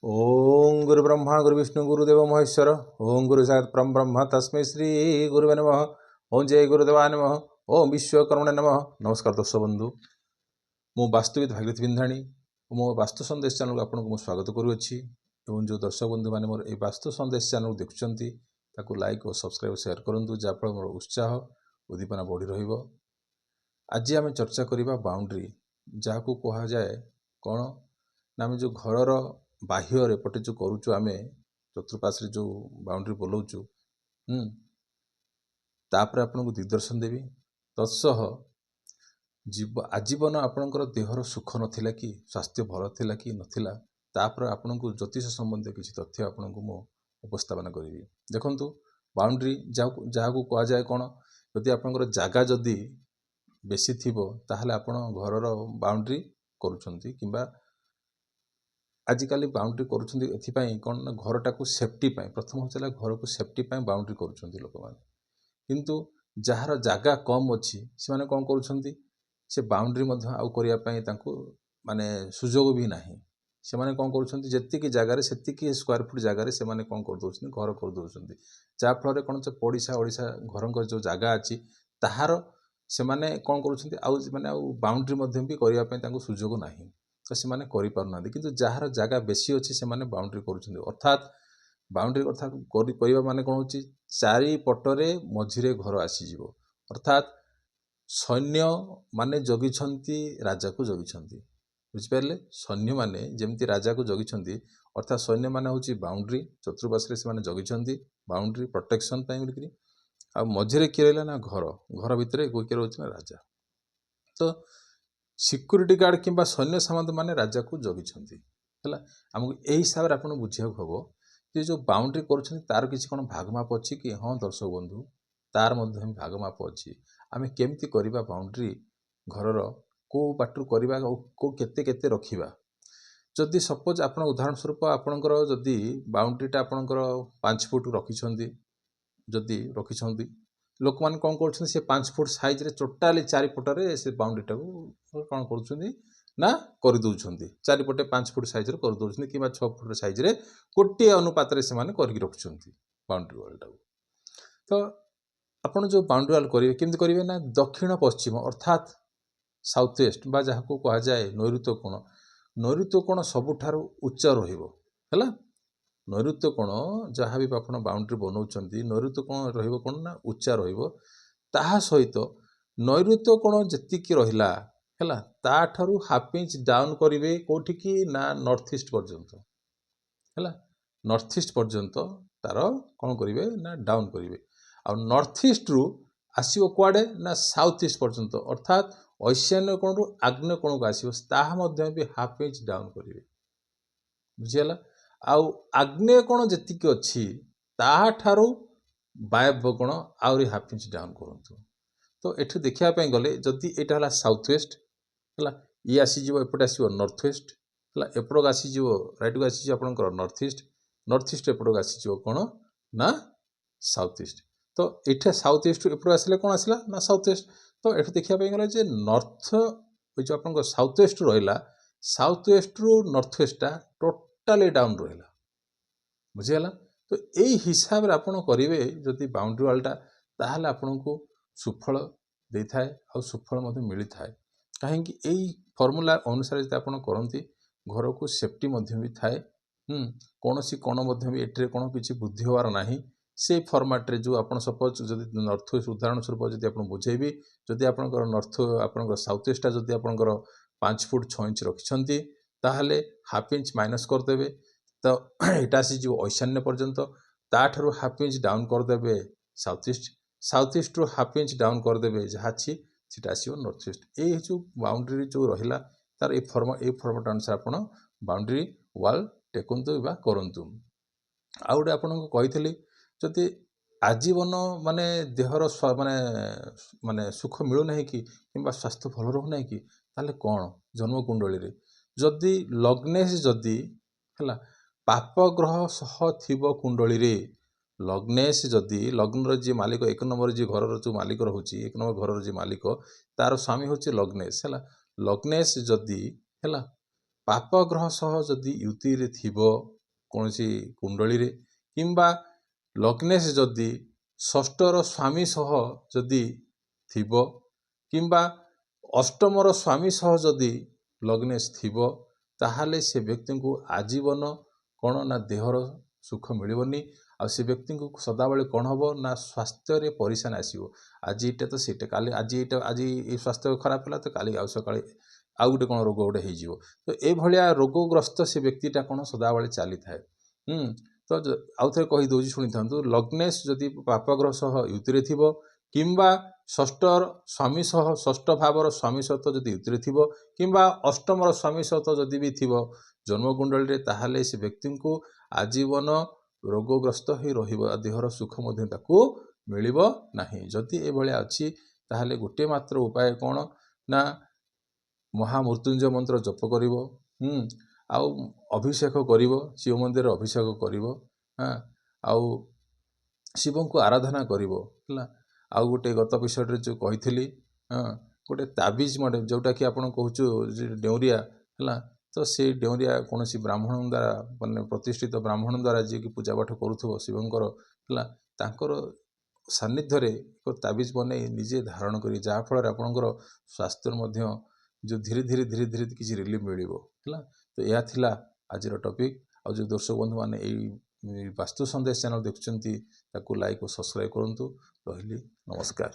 ओम गुरु ब्रह्मा गुरु विष्णु गुरुदेव महेश्वर। ओम गुरु साक्षात् परम ब्रह्म तस्मै श्री गुरुवे नमः। ओम जय गुरुदेवाय नमः। ओम विश्वकर्मणे नमः। नमस्कार दर्शक बंधु, मु वास्तुविद भागीरथी बिंधाणी मो वास्तु संदेश चैनल को आपको स्वागत करुच्ची। जो दर्शक बंधु मैंने मोर ए वास्तु संदेश चैनल देखुंती लाइक और सब्सक्राइब शेयर करूँ, जहाँफल मोर उत्साह उद्दीपना बढ़ी रहिबो। आज आम चर्चा करवा बाउंड्री, जहाँ को कहा जाए कौन ना आम जो घर बाह्य पटे जो करुचु आम चतुर्पाश्रे जो बाउंड्री बोलाऊचु तापर आपको दिग्दर्शन देवी। तत्सह आजीवन आपणकर देहर सुख नथिला कि स्वास्थ्य भल थिला कि नथिला, तापर आपको ज्योतिष संबंधी किसी तथ्य आपन को मो उपस्थापन करी। देखंतु बाउंड्री जहाँ को कहा जाए कौन, जदि आपणकर जागा जदि बेसी थिबो ताहले आपण घरर बाउंड्री करूछंती किंबा आजिकाली बाउंड्री करूछंती एथिपाई कौन ना घरटा को सेफ्टी पाई। प्रथम होचला घर को सेफ्टी पाई बाउंड्री करूछंती लोक माने, किंतु जहार जागा कम अछि से माने कोन करूछंती से बाउंड्री मध्य आउ करिया पाई तांको माने सुजोग भी नाही। से माने कोन करूछंती जेत्ति की जागा रे सेत्ति की स्क्वायर फुट जागा रे से माने कोन कर दोछंती घर कर दोछंती, जा फल रे कोन से पड़िसा ओडिसा घरंक जो जागा अछि ताहार से माने कोन करूछंती आउ माने आउ बाउंड्री मध्य भी करिया पाई तांको सुजोग नाही, तो से माने करि पारना। किंतु जहार जागा बेसी अछि से माने बाउंड्री करूछंती। अर्थात बाउंड्री अर्थात करिबा माने कोन होची चारि पटरे मझिरे घर आसीजिवो। अर्थात सैन्य माने जगिछंती राजा को जगिछंती, बुझिपारले। सैन्य माने जेमती राजा को जगिछंती, अर्थात सैन्य माने होची बाउंड्री चतुर्पाश्रे से माने जगिछंती बाउंड्री प्रोटेक्शन टाइम लिखि। आ मझिरे किए रहला ना घर, घर भितरे कोई किए होची ना राजा। तो सिक्यूरिटी गार्ड किंबा सैन्य सामंत माने राजा को जगिछंती हला। हमको एही हिसाब रे आपन बुझिया हबो जे जो बाउंड्री करूछंती तार किछि कोन भागमाप अछि कि। हाँ दर्शक बंधु, तार मध्य हम भागमाप अछि। आमे केमती करिबा बाउंड्री घरर को बाटू करिबा को केते केते रखिबा। जदि सपोज आपन उदाहरण स्वरूप आपनकर जदि बाउंड्रीटा आपनकर 5 फुट रखिछंती, जदि रखिछंती लोक मान कोन करछंती से 5 फुट साइज रे टोटाली 4 फुट से बाउंड्रीटा को कोन करछंती ना कर दउछंती। 4 पटे 5 फुट साइज रे कर दउछंती किबा 6 फुट साइज रे कोटी अनुपात रे से माने करके रखुछंती बाउंड्री वाल टा। तो आपण जो बाउंड्री वाल करिवे केमती करिवे ना दक्षिण पश्चिम अर्थात साउथ वेस्ट बा जहाँ को कहा जाए नैऋत्य कोण। नैऋत्य कोण सबुठारु उच्च रहिबो हला। नैऋत्य कोण जहाँ भी आपण बाउंड्री बनाउछंती नैऋत्य कोण रहिबो कोण ना उच्च रहिबो। ताहा सहित नैऋत्य कोण जेतिकी रहिला हला ता ठारू हाफ इंच डाउन करिवे कोठी की ना नॉर्थ ईस्ट पर्यंत हला। नॉर्थ ईस्ट पर्यंत तार कोण करिवे ना डाउन करिवे। आ नॉर्थ ईस्ट रु आसीबो कुआडे ना साउथ ईस्ट पर्यंत, अर्थात ईशान्य कोण रु आग्नेय कोण को आसीबो ताहा मध्य भी हाफ इंच डाउन करिवे, बुझियला। आउ आग्नेय कोण जेतिकी अछि ताहा ठारू वायव्य कोण आउरी हाफ इंच डाउन करंतु। तो एठु देखिया पय गले जदि एटा हला साउथ वेस्ट हला, ई आसीजिवो एपटे आसीबो नॉर्थ वेस्ट हला, एपटक आसीजिवो राइट को आसीजिवो आपनकर नॉर्थ ईस्ट एपटक आसीजिवो कोण ना साउथ ईस्ट। तो एठे साउथ ईस्ट एपटक आसिले कोण आसिला ना साउथ वेस्ट। तो एठु देखिया पय गले जे नॉर्थ जो आपनकर साउथ वेस्ट रहिला, साउथ वेस्ट रु नॉर्थ वेस्ट टा टोटाली डाउन रहिला, बुझियला। तो एई हिसाब रे आपण करिवे जदि बाउंड्री वालटा ताहाले आपनको सुफल देई थाए आ सुफल मध्ये मिली थाए। काहे कि एई फार्मूला अनुसार जदि आपण करंती घर को सेफ्टी मध्ये भी थाए। कोनोसी कोन मध्ये भी एटरे कोन किछि बुद्धि होवार नाही। से फॉर्मेट रे जो आपण सपोज जदि नॉर्थ वेस्ट उदाहरण स्वरूप जदि आपण बुझेबी, जदि आपनकर नॉर्थ आपनकर साउथ वेस्ट जदि आपनकर 5 फुट 6 इंच रखिछंती ताहाले हाफ इंच माइनस कर देबे। तो एटा सी जो ईशान्य पर्यंत ताठारु हाफ इंच डाउन कर देबे साउथ ईस्ट रु हाफ इंच डाउन कर देबे जहा छी सेटा आसीबो नॉर्थ ईस्ट। ए जो बाउंड्री जो रहिला तार ए फॉर्मेट अनुसार आपण बाउंड्री वाल टेकंतु बा करंतु। आ गुटे आपण को कहितली जदि आजीवन माने देहर माने सुख मिलु नाही कि किंबा स्वास्थ्य भल रहु नाही कि, ताले कोन जन्म कुंडली रे जदि लग्नेश जदि हला पाप ग्रह सह थिबो कुंडली रे, लग्नेश जदि लग्नर जी मालिक 1 नंबर जी घर जो मालिक रहउची 1 नंबर घर जी मालिक तार स्वामी होची लग्नेश हला। लग्नेश जदि हला ପାପ ଗ୍ରହ ସହ ଯଦି ୟୁତିରେ ଥିବ କୌଣସି କୁଣ୍ଡଳୀରେ କିମ୍ବା ଲଗ୍ନେଶ ଯଦି ଷଷ୍ଠର ସ୍ୱାମୀ ସହ ଯଦି ଥିବ କିମ୍ବା ଅଷ୍ଟମର ସ୍ୱାମୀ ସହ ଯଦି ଲଗ୍ନେଶ ଥିବ ତାହେଲେ ସେ ବ୍ୟକ୍ତିଙ୍କୁ ଆଜୀବନ କ'ଣ ନା ଦେହର ସୁଖ ମିଳିବନି। ଆଉ ସେ ବ୍ୟକ୍ତିଙ୍କୁ ସଦାବେଳେ କ'ଣ ହେବ ନା ସ୍ୱାସ୍ଥ୍ୟରେ ପରିଶାନ ଆସିବ। ଆଜି ଏଇଟା ତ ସେଇଟା କାଲି ଆଜି ଏଇ ସ୍ୱାସ୍ଥ୍ୟ ଖରାପ ହେଲା ତ କାଲି ଆଉ ସକାଳେ ଆଉ ଗୋଟେ କ'ଣ ରୋଗ ଗୋଟେ ହେଇଯିବ। ତ ଏଇଭଳିଆ ରୋଗଗ୍ରସ୍ତ ସେ ବ୍ୟକ୍ତିଟା କ'ଣ ସଦାବେଳେ ଚାଲିଥାଏ। ତ ଆଉ ଥରେ କହିଦେଉଛି ଶୁଣିଥାନ୍ତୁ। ଲଗ୍ନେଶ ଯଦି ପାପଗ୍ରହ ସହ ୟୁତିରେ ଥିବ କିମ୍ବା ଷଷ୍ଠର ସ୍ୱାମୀ ସହ ଷଷ୍ଠ ଭାବର ସ୍ୱାମୀ ସହିତ ଯଦି ୟୁତିରେ ଥିବ କିମ୍ବା ଅଷ୍ଟମର ସ୍ୱାମୀ ସହିତ ଯଦି ବି ଥିବ ଜନ୍ମକୁଣ୍ଡଳୀରେ ତାହେଲେ ସେ ବ୍ୟକ୍ତିଙ୍କୁ ଆଜୀବନ ରୋଗଗ୍ରସ୍ତ ହୋଇ ରହିବ। ଦେହର ସୁଖ ମଧ୍ୟ ତାକୁ ମିଳିବ ନାହିଁ। ଯଦି ଏଭଳିଆ ଅଛି ତାହେଲେ ଗୋଟିଏ ମାତ୍ର ଉପାୟ କ'ଣ ନା ମହାମୃତ୍ୟୁଞ୍ଜୟ ମନ୍ତ୍ର ଜପ କରିବ। ଆଉ ଅଭିଷେକ କରିବ, ଶିବ ମନ୍ଦିରରେ ଅଭିଷେକ କରିବ। ଆଉ ଶିବଙ୍କୁ ଆରାଧନା କରିବ ହେଲା। ଆଉ ଗୋଟେ ଗତ ଏପିସୋଡ଼ରେ ଯେଉଁ କହିଥିଲି ଗୋଟେ ତାବିଜ ମଡ଼େଲ ଯେଉଁଟାକି ଆପଣ କହୁଛୁ ଡେଉଁରିଆ ହେଲା। ତ ସେଇ ଡେଉଁରିଆ କୌଣସି ବ୍ରାହ୍ମଣ ଦ୍ୱାରା ମାନେ ପ୍ରତିଷ୍ଠିତ ବ୍ରାହ୍ମଣ ଦ୍ୱାରା ଯିଏକି ପୂଜା ପାଠ କରୁଥିବ ଶିବଙ୍କର ହେଲା, ତାଙ୍କର ସାନ୍ନିଧ୍ୟରେ ଏକ ତାବିଜ ବନେଇ ନିଜେ ଧାରଣ କରି ଯାହାଫଳରେ ଆପଣଙ୍କର ସ୍ୱାସ୍ଥ୍ୟର ମଧ୍ୟ ଯେଉଁ ଧୀରେ ଧୀରେ କିଛି ରିଲିଫ ମିଳିବ ହେଲା। ତ ଏହା ଥିଲା ଆଜିର ଟପିକ୍। ଆଉ ଯେଉଁ ଦର୍ଶକ ବନ୍ଧୁମାନେ ଏଇ ବାସ୍ତୁ ସନ୍ଦେଶ ଚ୍ୟାନେଲ ଦେଖୁଛନ୍ତି ତାକୁ ଲାଇକ୍ ଓ ସବସ୍କ୍ରାଇବ୍ କରନ୍ତୁ। ରହିଲି, ନମସ୍କାର।